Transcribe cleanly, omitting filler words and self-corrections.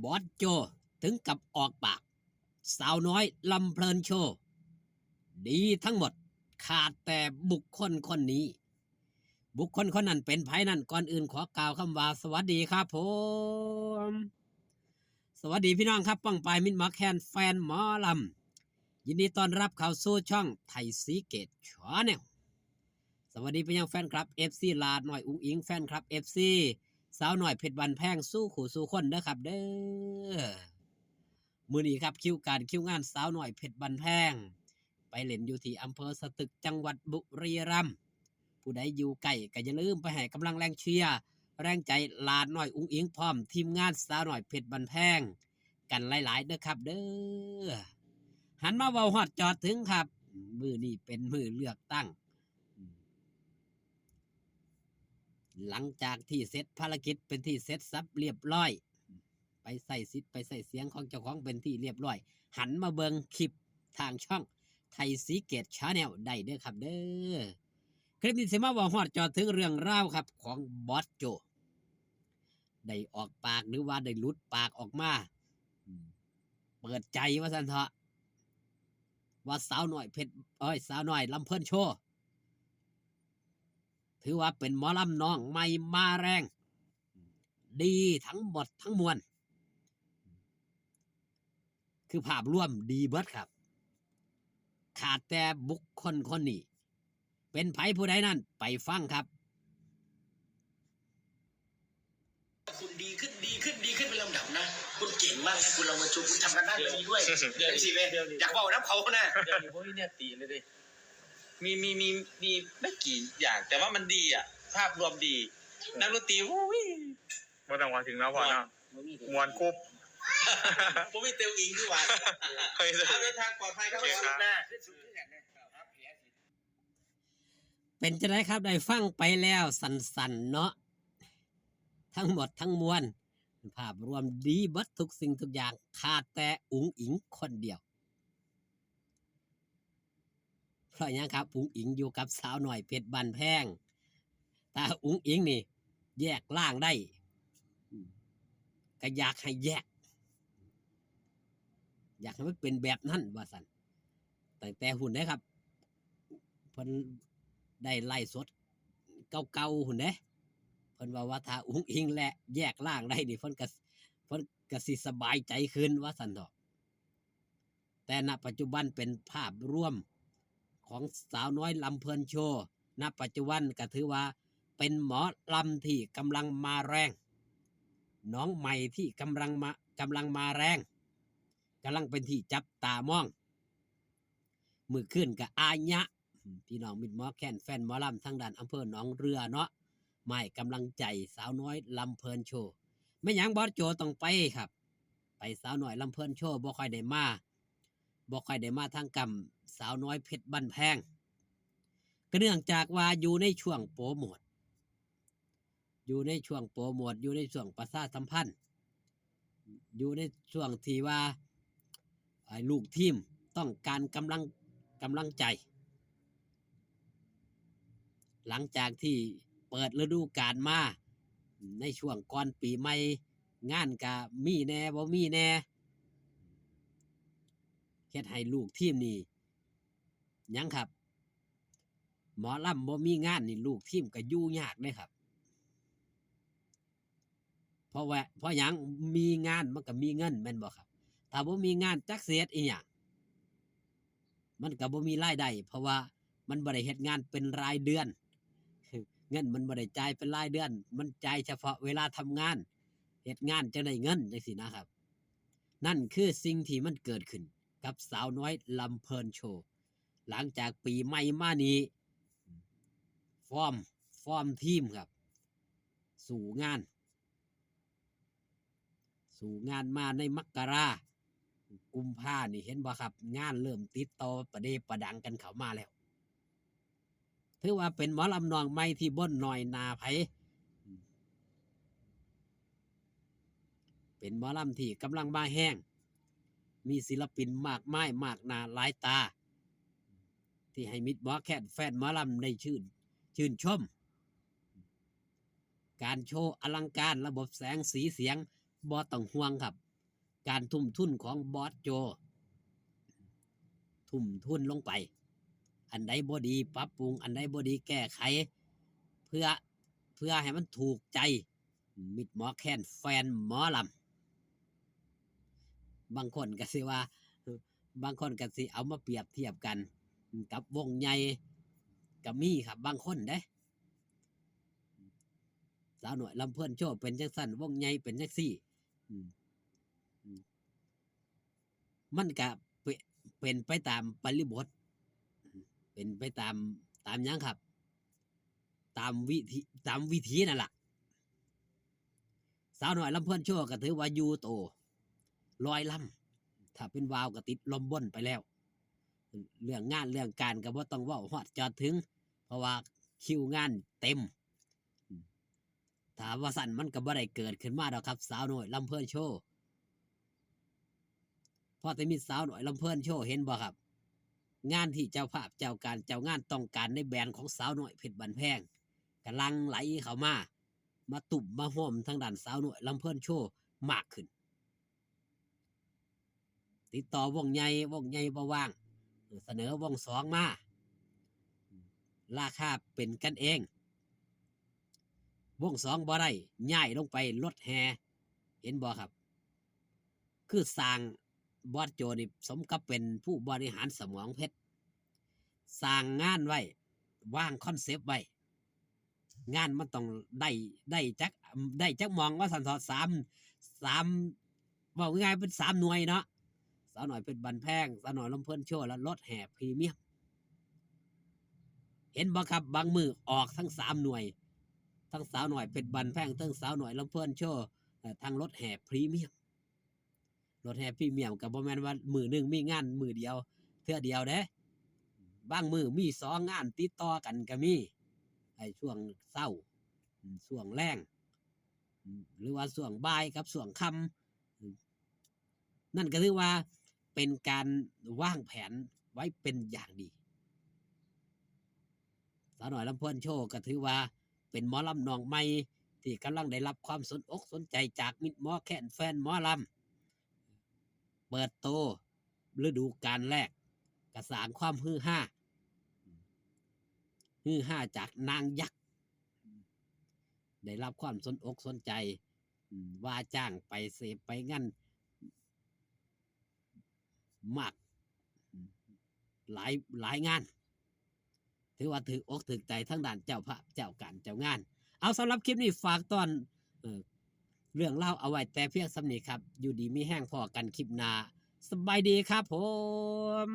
บอสโจถึงกับออกปากสาวน้อยลำเพลินโชว์ดีทั้งหมดขาดแต่บุคคลคนนี้ บุคคลคนนั้นเป็นไผนั่นก่อนอื่นขอกล่าวคำว่าสวัสดีครับผมสวัสดีพี่น้องครับป้องปายมิตรหมอแคนแฟนหมอลำยินดีต้อนรับเข้าสู่ช่องไทยสีเกตชาแนลสวัสดีไปยังแฟนคลับ FC ลาดหน่อยอุ้งอิงแฟนคลับ FC สาวหน่อยเพชรบันแพงสู้ขู่สู้คนเด้อครับเด้อมื้อนี้ครับคิวงานสาวหน่อยเพชรบันแพงไปเล่นอยู่ที่อำเภอสตึกจังหวัดบุรีรัมย์ผู้ใดอยู่ใกล้ก็อย่าลืมไปให้กำลังแรงเชียร์แรงใจลาดหน่อยอุ้งอิงพร้อมทีมงานสาวหน่อยเพชรบันแพงกันหลายๆเด้อครับเด้อหันมาเว้าฮอดจอดถึงครับมื้อนี้เป็นมื้อเลือกตั้งหลังจากที่เสร็จภารกิจเป็นที่เสร็จสับเรียบร้อยไปใส่สิทธิ์ไปใส่เสียงของเจ้าของเป็นที่เรียบร้อยหันมาเบิงคลิปทางช่องไทยสีเกตชาแนลได้เด้อครับเด้อคลิปนี้สิมาบอกฮอดจอดถึงเรื่องราวครับของบอสโจได้ออกปากหรือว่าได้หลุดปากออกมาเปิดใจว่าสันเถาะว่าสาวหน่อยเพชรสาวหน่อยลำเพิ่นโชว์ถือว่าเป็นหมอลำน้องใหม่มาแรงดีทั้งหมดทั้งมวลคือภาพรวมดีเบิดครับขาดแต่บุคคลคนนี้เป็นไผผู้ใดนั้นไปฟังครับคุณดีขึ้นเป็นลำดับนะคุณเก่งมากนะคุณเรามาชมคุณทำกันบ้านดีด้วยเดี๋ยวสิเว้ยอยากบอกน้ำเขานะเดี๋ยวนี้พวกนี้เนี่ยตีเลยดิมีไม่กี่อย่างแต่ว่ามันดีอ่ะภาพรวมดีนักดนตรีว่าต้องมาถึงแล้วว่านะมวนคุบผมมีเตียวอิงด้วยวันเอาเดินทางปลอดภัยครับเป็นจะได้ครับได้ฟังไปแล้วสันๆเนาะทั้งหมดทั้งมวลภาพรวมดีเบิดทุกสิ่งทุกอย่างขาดแต่อุ๋งอิงคนเดียวเพราะยังครับอุ๋งอิงอยู่กับสาวหน่อยเพชรบันแพงแต่อุ๋งอิงนี่แยกล่างได้ก็อยากให้แยกอยากให้มันเป็นแบบนั้นว่าสันแต่หุ่นได้ครับเพิ่นได้ไล่สดเก่าหุ่นเด้เพิ่นว่าถ้าอุ้งอิงและแยกล่างได้นี่เพิ่นก็สิสบายใจขึ้นว่าสันดอกแต่ณปัจจุบันเป็นภาพร่วมของสาวน้อยลำเพลินโชว์ณปัจจุบันก็ถือว่าเป็นหมอลำที่กำลังมาแรงน้องใหม่ที่กำลังมาแรงกำลังเป็นที่จับตามองมือขึ้นกับอาญะพี่น้องมิตรหมอแคนแฟนหมอลำทางด้านอำเภอหนองเรือเนาะไม่กำลังใจสาวน้อยลำเพลินโชว์ไม่หยังบอสโจต้องไปครับไปสาวน้อยลำเพลินโชว์บ่ค่อยได้มาทางกำสาวน้อยเพชรบันแพงก็เนื่องจากว่าอยู่ในช่วงโปรโมทอยู่ในช่วงประชาสัมพันธ์อยู่ในช่วงที่ว่าลูกทีมต้องการกำลังใจหลังจากที่เปิดฤดูกาลมาในช่วงก่อนปีใหม่งานก็มีแน่บ่มีแน่เฮ็ดให้ลูกทีมนี่ยังครับหมอลำบ่มีงานนี่ลูกทีมก็อยู่ยากเลยครับเพราะหยังมีงานมันก็มีเงินแม่นบ่ครับถ้าบ่มีงานจักเสียดอีหยังมันก็บ่มีรายได้เพราะว่ามันบ่ได้เฮ็ดงานเป็นรายเดือนเงินมันบ่ได้จ่ายเป็นรายเดือนมันจ่ายเฉพาะเวลาทำงานเฮ็ดงานจังได้เงินจังซี่นะครับนั่นคือสิ่งที่มันเกิดขึ้นกับสาวน้อยลำเพลินโชว์หลังจากปีใหม่มานี้ฟอร์มทีมครับสู่งานมาในมกรากุมภานี่เห็นบ่ครับงานเริ่มติดต่อประเดประดังกันเข้ามาแล้วถือว่าเป็นหมอลำนองใหม่ที่บ่นหน่อยนาไผเป็นหมอลำที่กำลังมาแห้งมีศิลปินมากมายมากหน้าหลายตาที่ให้มิตรหมอแคนแฟนหมอลำได้ชื่นชมการโชว์อลังการระบบแสงสีเสียงบ่ต้องห่วงครับ การทุ่มทุนของบอสโจ ทุ่มทุนลงไป อันใดบ่ดีปรับปรุงอันใดบ่ดีแก้ไข เพื่อให้มันถูกใจมิตรหมอแคนแฟนหมอลำบางคนก็สิว่า บางคนก็สิเอามาเปรียบเทียบกันกับวงใหญ่ก็มีครับบางคนเด้สาวหน่อยลำเพิ่นโชว์เป็นจังซั่นวงใหญ่เป็นจังซี่มันก็เป็นไปตามบริบทเป็นไปตามหยังครับ ตามวิธีนั่นล่ะสาวหน่อยลำเพิ่นโชว์ก็ถือว่าอยู่โตลอยลำถ้าเป็นวาวก็ติดลมบนไปแล้ว เรื่องงานเรื่องการก็บ่ต้องเว้าฮอดจอดถึง เพราะว่าคิวงานเต็มถ้าว่าสั่นมันก็บ่ได้เกิดขึ้นมาดอกครับ สาวน้อยลำเพิ่นโชว์พอแต่มีสาวน้อยลำเพิ่นโชว์เห็นบ่ครับ งานที่เจ้าภาพเจ้าการเจ้างานต้องการในแบรนด์ของสาวน้อยเพชรบันแพงกำลังไหลเข้ามาตุ่มมาห่มทางด้านสาวน้อยลำเพิ่นโชว์มากขึ้น ติดต่อวงใหญ่บ่ว่างเสนอวงสองมาราคาเป็นกันเองวงสองบ่ได้ย้ายลงไปรถแห่เห็นบ่ครับ คือสร้างบอสโจนี่สมกับเป็นผู้บริหารสมองเพชรสร้างงานไว้วางคอนเซปต์ไว้งานมันต้องได้จักมองว่าสันทอสามบอกง่ายๆเป็น3 หน่วยเนาะสาวหน่อยเป็นบันแพงสาวหน่อยลำเพิ่นโชว์และรถแห่พรีเมียมเห็นบ่ครับบางมือออกทั้ง3 หน่วยทั้งสาวหน่อยเป็นบันแพงทั้งสาวหน่อยลำเพิ่นโชว์ทั้งรถแห่พรีเมียมรถแห่พรีเมียมกับบ่แม่นว่ามือหนึ่งมีงานมือเดียวเทื่อเดียวเด้บางมือมี2 งานติดต่อกันก็มีไอ้ช่วงเช้าช่วงแรงหรือว่าช่วงบ่ายกับช่วงค่ำนั่นก็ถือว่าเป็นการวางแผนไว้เป็นอย่างดีสาวน้อยลำเพิ่นโชว์ก็ถือว่าเป็นหมอลำน้องใหม่ที่กำลังได้รับความสนอกสนใจจากมิตรหมอแคนแฟนหมอลำเปิดโตฤดูกาลแรกกระสางความฮือฮาจากนางยักษ์ได้รับความสนอกสนใจว่าจ้างไปเสพไปงั้นมากหลายงานถือว่าถืออกถือใจทั้งด้านเจ้าภาพเจ้าการเจ้างานเอาสำหรับคลิปนี้ฝากตอนเรื่องเล่าเอาไว้แต่เพียงสำนีครับอยู่ดีมีแห้งพอกันคลิปหน้าสบายดีครับผม